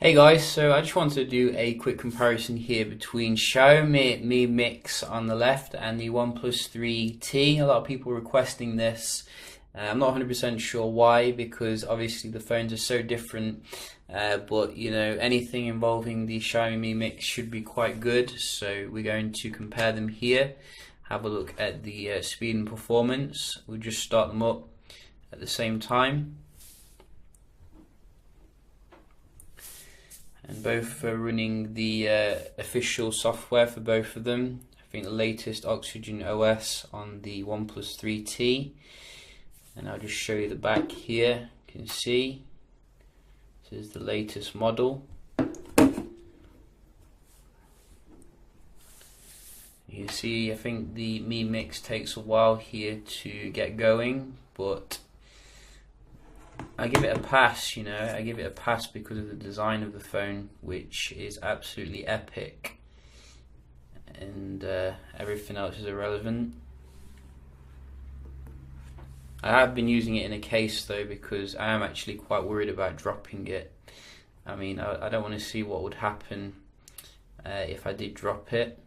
Hey guys, so I just wanted to do a quick comparison here between Xiaomi Mi Mix on the left and the OnePlus 3T. A lot of people requesting this. I'm not 100% sure why, because obviously the phones are so different, but you know, anything involving the Xiaomi Mi Mix should be quite good. So we're going to compare them here, have a look at the speed and performance. We'll just start them up at the same time. And both are running the official software for both of them. I think the latest Oxygen OS on the OnePlus 3T. And I'll just show you the back here. You can see this is the latest model. You see, I think the Mi Mix takes a while here to get going, but I give it a pass, you know, I give it a pass because of the design of the phone, which is absolutely epic, and everything else is irrelevant. I have been using it in a case though, because I am actually quite worried about dropping it. I mean, I don't want to see what would happen if I did drop it.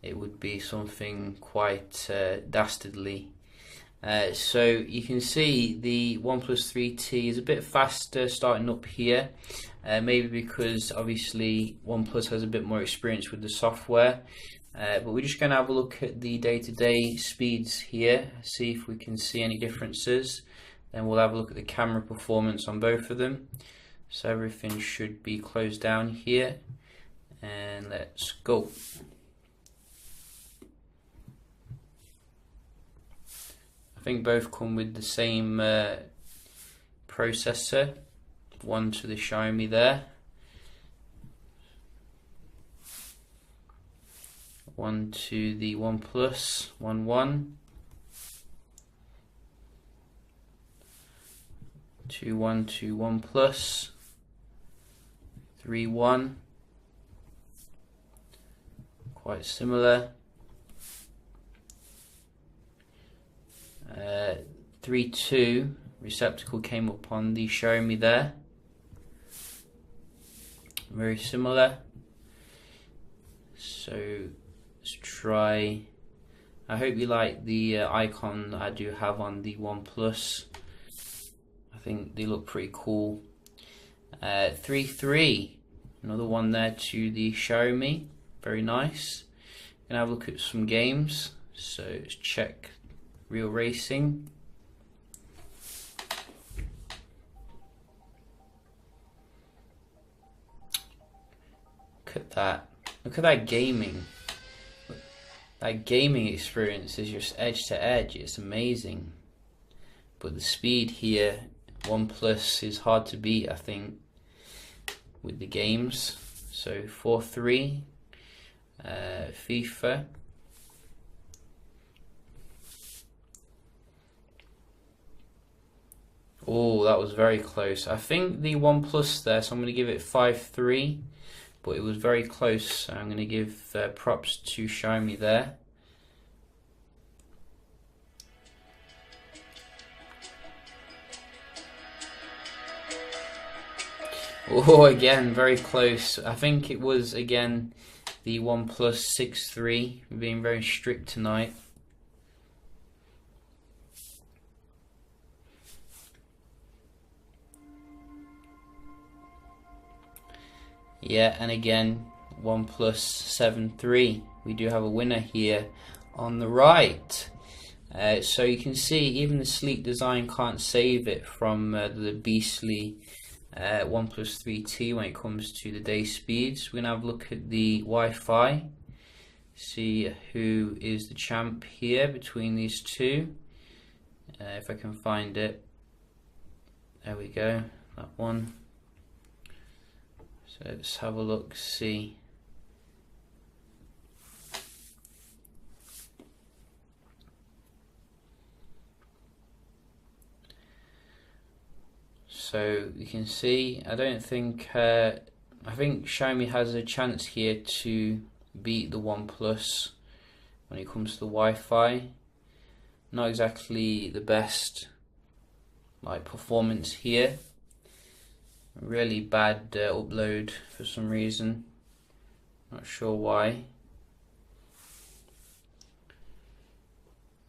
It would be something quite dastardly. So you can see the OnePlus 3T is a bit faster starting up here, maybe because obviously OnePlus has a bit more experience with the software, but we're just going to have a look at the day-to-day speeds here, see if we can see any differences. Then we'll have a look at the camera performance on both of them. So everything should be closed down here, and let's go. I think both come with the same processor, one to the Xiaomi there, one to the OnePlus 1.1, one to OnePlus 3.1, quite similar. 3.2 receptacle came up on the Xiaomi there, very similar. So let's try. I hope you like the icon that I do have on the OnePlus. I think they look pretty cool. 3.3, another one there to the Xiaomi, very nice. Gonna have a look at some games, so let's check Real Racing. Look at that. Look at that gaming. That gaming experience is just edge to edge. It's amazing. But the speed here, OnePlus is hard to beat, I think, with the games. So 4.3, FIFA. Oh, that was very close. I think the OnePlus there, so I'm going to give it 5.3, but it was very close. So I'm going to give props to Xiaomi there. Oh, again, very close. I think it was, again, the OnePlus 6.3. We're being very strict tonight. Yeah, and again, OnePlus 7.3. We do have a winner here on the right. So you can see even the sleek design can't save it from the beastly OnePlus 3T when it comes to the day speeds. We're going to have a look at the Wi-Fi, see who is the champ here between these two. If I can find it. There we go, that one. So let's have a look, see. So you can see, I don't think, I think Xiaomi has a chance here to beat the OnePlus when it comes to the Wi-Fi. Not exactly the best like performance here. Really bad upload for some reason. Not sure why.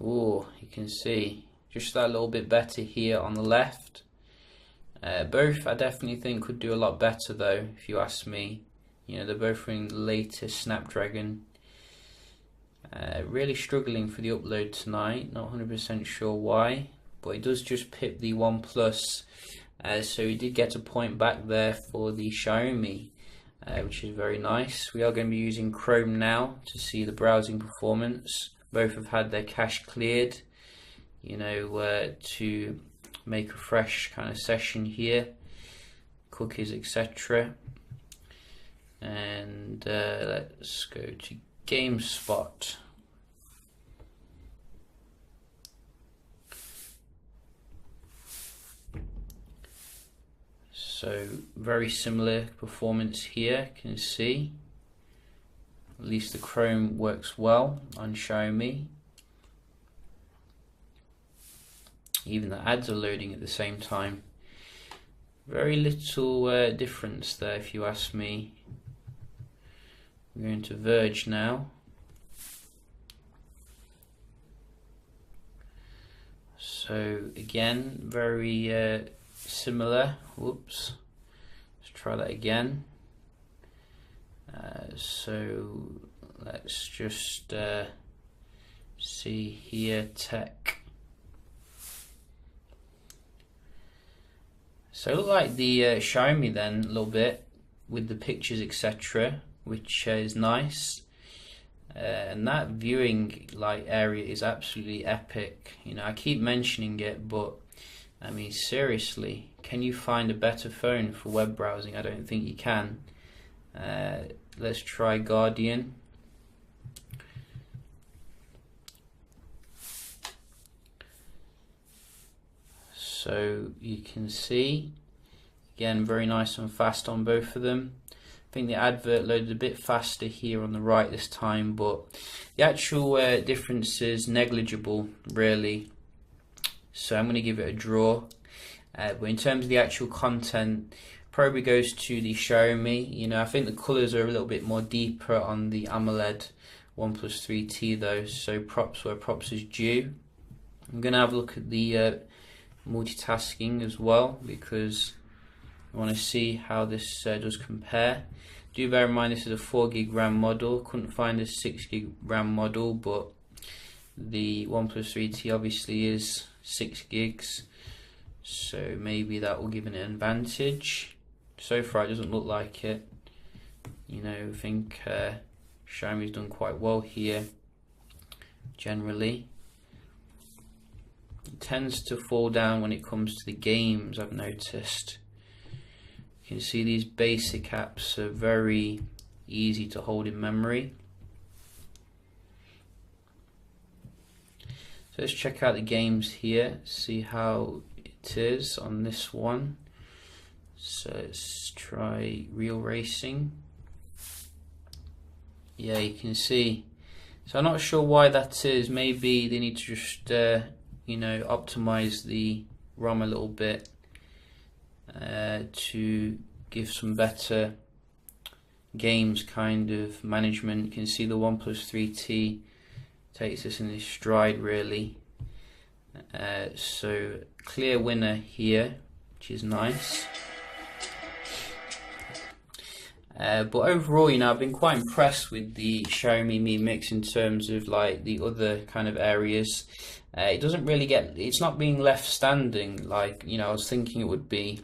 Oh, you can see just that little bit better here on the left. Both I definitely think could do a lot better though, if you ask me. You know, they're both running the latest Snapdragon. Really struggling for the upload tonight, not 100% sure why, but it does just pip the OnePlus, so we did get a point back there for the Xiaomi, which is very nice. We are going to be using Chrome now to see the browsing performance. Both have had their cache cleared, you know, to make a fresh kind of session here, cookies, etc. And let's go to GameSpot. So very similar performance here, you can see. At least the Chrome works well on Xiaomi. Even the ads are loading at the same time. Very little difference there, if you ask me. We're going to Verge now. So again, very similar. Whoops. Let's try that again. So let's just see here, tech. So it looked like the Xiaomi then a little bit with the pictures, etc., which is nice. And that viewing area is absolutely epic. You know, I keep mentioning it, but I mean seriously, can you find a better phone for web browsing? I don't think you can. Let's try Guardian. So you can see, again, very nice and fast on both of them. I think the advert loaded a bit faster here on the right this time, but the actual difference is negligible, really. So I'm going to give it a draw. But in terms of the actual content, probably goes to the Xiaomi. You know, I think the colours are a little bit more deeper on the AMOLED OnePlus 3T though, so props where props is due. I'm going to have a look at the multitasking as well, because I want to see how this does compare. Do bear in mind this is a 4GB RAM model. Couldn't find a 6GB RAM model, but the OnePlus 3T obviously is 6 gigs, so maybe that will give it an advantage. So far it doesn't look like it. You know, I think Xiaomi's done quite well here generally. It tends to fall down when it comes to the games, I've noticed. You can see these basic apps are very easy to hold in memory. So let's check out the games here, see how it is on this one. So let's try Real Racing. Yeah, you can see. So I'm not sure why that is. Maybe they need to just you know, optimize the ROM a little bit to give some better games kind of management. You can see the OnePlus 3T takes this in its stride really. So clear winner here, which is nice. But overall, you know, I've been quite impressed with the Xiaomi Mi Mix in terms of like the other kind of areas. It doesn't really it's not being left standing like, you know, I was thinking it would be.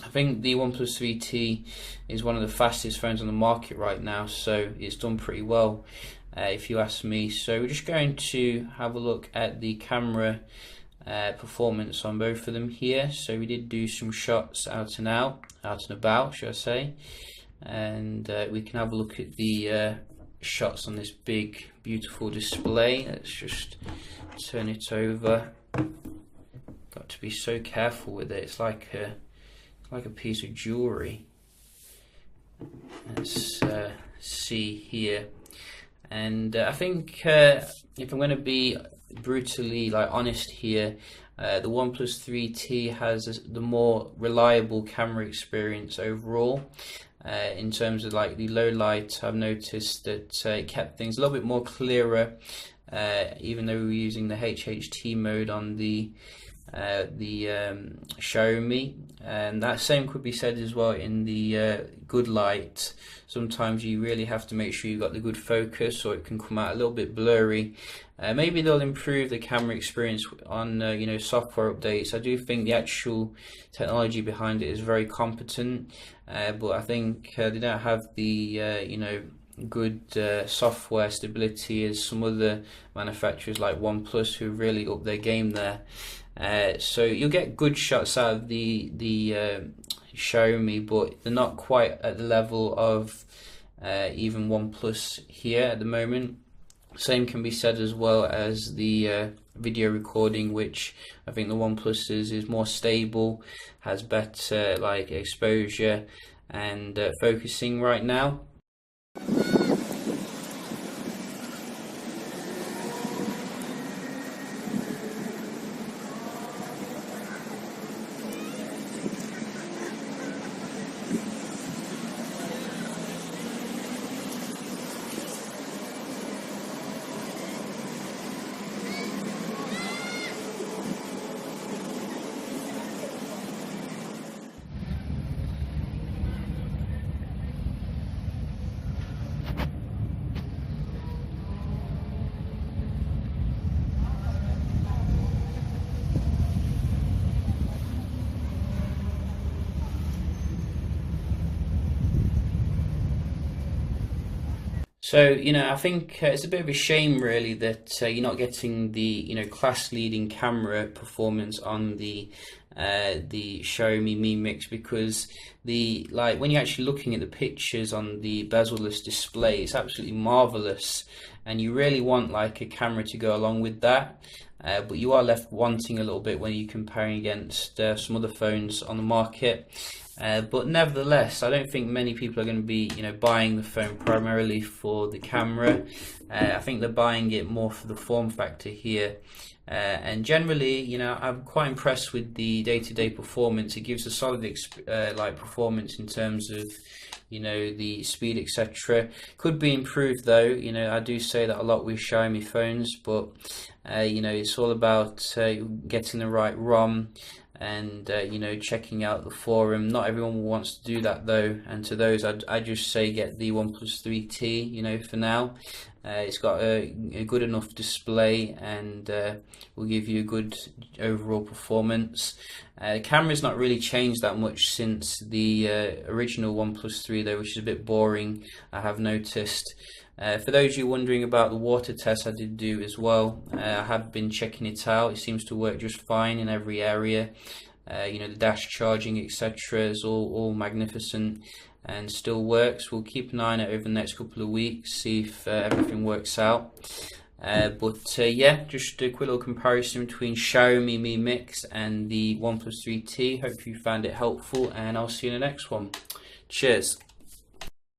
I think the OnePlus 3T is one of the fastest phones on the market right now, so it's done pretty well, if you ask me. So we're just going to have a look at the camera performance on both of them here. So we did do some shots out and about, should I say. And we can have a look at the shots on this big beautiful display. Let's just turn it over. Got to be so careful with it. It's like a piece of jewelry. Let's see here. And I think if I'm going to be brutally honest here, The OnePlus 3T has the more reliable camera experience overall. In terms of like the low light, I've noticed that it kept things a little bit more clearer, even though we were using the HHT mode on the Xiaomi, and that same could be said as well in the good light. Sometimes you really have to make sure you've got the good focus, or it can come out a little bit blurry. Maybe they'll improve the camera experience on software updates. I do think the actual technology behind it is very competent, but I think they don't have the good software stability as some other manufacturers like OnePlus, who really up their game there. So you'll get good shots out of the Xiaomi, but they're not quite at the level of even OnePlus here at the moment. Same can be said as well as the video recording, which I think the OnePlus is more stable, has better like exposure and focusing right now. So, I think it's a bit of a shame really that you're not getting the, class-leading camera performance on the Xiaomi Mi Mix, because when you're actually looking at the pictures on the bezel-less display, it's absolutely marvelous, and you really want like a camera to go along with that. But you are left wanting a little bit when you're comparing against some other phones on the market. But nevertheless, I don't think many people are going to be, buying the phone primarily for the camera. I think they're buying it more for the form factor here. And generally, I'm quite impressed with the day-to-day performance. It gives a solid performance in terms of the speed, etc. Could be improved though. I do say that a lot with Xiaomi phones, but it's all about getting the right ROM and checking out the forum. Not everyone wants to do that though, and to those I just say get the OnePlus 3T for now. It's got a good enough display and will give you a good overall performance. The camera's not really changed that much since the original OnePlus 3 though, which is a bit boring, I have noticed. For those of you wondering about the water test, I did do as well. I have been checking it out. It seems to work just fine in every area. The dash charging, etc. is all magnificent and still works. We'll keep an eye on it over the next couple of weeks, see if everything works out. Yeah, just a quick little comparison between Xiaomi Mi Mix and the OnePlus 3T. Hope you found it helpful, and I'll see you in the next one. Cheers.